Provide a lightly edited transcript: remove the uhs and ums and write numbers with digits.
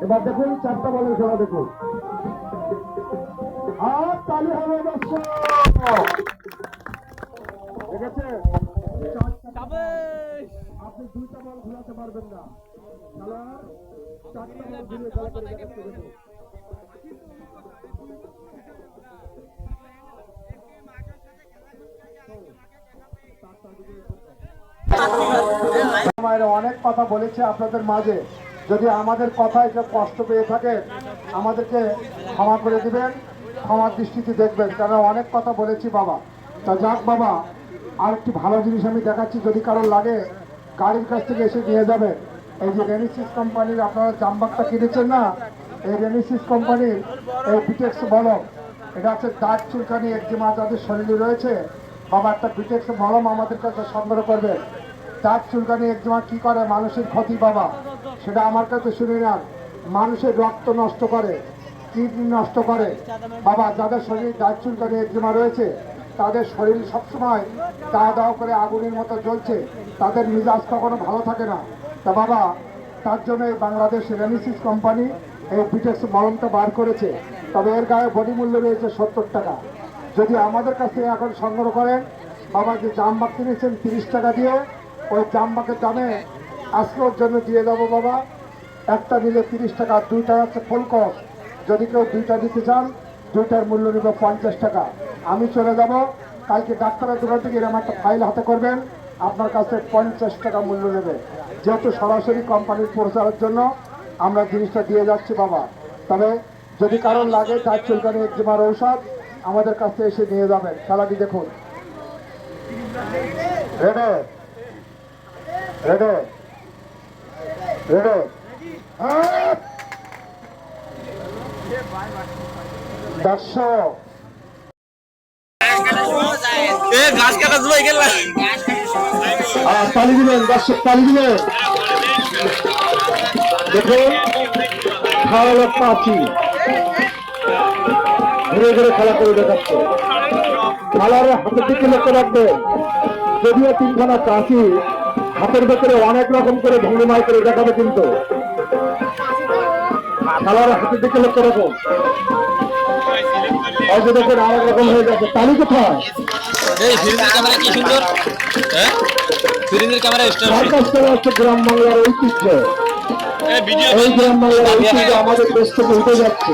এবার দেখুন 4টা বলের খেলা দেখুন। আর তালি হবে দর্শক। ঠিক আছে, আপনি 2টা বল ঘুরাতে পারবেন না। খেলার 4টা বল ঘুরিয়ে খেলা করে দেখাচ্ছে দেখুন। অনেক কথা বলেছে আপনাদের মাঝে, যদি আমাদের কথায় কেউ কষ্ট পেয়ে থাকে আমাদেরকে ক্ষমা করে দিবেন, ক্ষমার দৃষ্টিতে দেখবেন, কারণ অনেক কথা বলেছি বাবা। তা যাক বাবা, আর একটি ভালো জিনিস আমি দেখাচ্ছি, যদি কারোর লাগে গাড়ির কাছ থেকে এসে নিয়ে যাবেন। এই যে রেনিসিস কোম্পানির আপনারা জামবাগটা কিনেছেন না, এই রেনিসিস কোম্পানির এই বিটেক্স মলম, এটা হচ্ছে দাঁত চুলকানি একজিমা যাদের শরীরে রয়েছে বাবা, একটা বিটেক্স মলম আমাদের কাছে সংগ্রহ করবেন। দাঁত চুলকানি একজিমা কি করে, মানুষের ক্ষতি বাবা, সেটা আমার কাছে শুনে নেন। মানুষের রক্ত নষ্ট করে, কিডনি নষ্ট করে বাবা। যাদের শরীরে দাঁত চুলকানি একজিমা রয়েছে তাদের শরীর সবসময় দাওয়া দাওয়া করে আগুনের মতো জ্বলছে, তাদের মিজাজ কখনো ভালো থাকে না। তা বাবা, তার জন্য এই বাংলাদেশ রেনিসিস কোম্পানি এই বিটেক্স মলমটা বার করেছে। তবে এর গায়ে বডি মূল্য রয়েছে 70 টাকা। যদি আমাদের কাছে এখন সংগ্রহ করেন বাবা, যে জামবাগ কিনেছেন 30 টাকা দিয়ে, ওই জামবাগের দামে আজকের জন্য দিয়ে দেবো বাবা। একটা নিলে 30 টাকা, 2টা হচ্ছে ফুল কস্ট। যদি কেউ 2টা দিতে চান 2টার মূল্য নেব 50 টাকা। আমি চলে যাব কালকে ডাক্তারের দোকান থেকে এরকম একটা ফাইল হাতে করবেন, আপনার কাছে 50 টাকা মূল্য নেবে। যেহেতু সরাসরি কোম্পানির প্রচারের জন্য আমরা জিনিসটা দিয়ে যাচ্ছি বাবা। তবে যদি কারণ লাগে দাঁত চুলকানি একজিমার ঔষধ আমাদের কাছে এসে নিয়ে যাবেন। খেলাটি দেখুন। রেডে রেডে রেডে, দর্শক তালি দিবেন, দর্শক তালি দিবেন। দেখুন খাওয়ালো পাখি ঘুরে ঘুরে খেলা করে দেখাচ্ছে। খেলার হাতের দিকে লক্ষ্য রাখবেন, যদিও 3খানা কাঁচি হাতের ভেতরে অনেক রকম করে ভঙ্গিমায় করে দেখাবে, কিন্তু খেলার হাতের দিকে লক্ষ্য রাখুন। হয়তো দেখুন আরেক রকম হয়ে যাচ্ছে। তালি কোথায়? গ্রাম বাংলার ঐতিহ্য, এই গ্রাম বাংলার ঐতিহ্য আমাদের দেশ থেকে উঠে যাচ্ছে।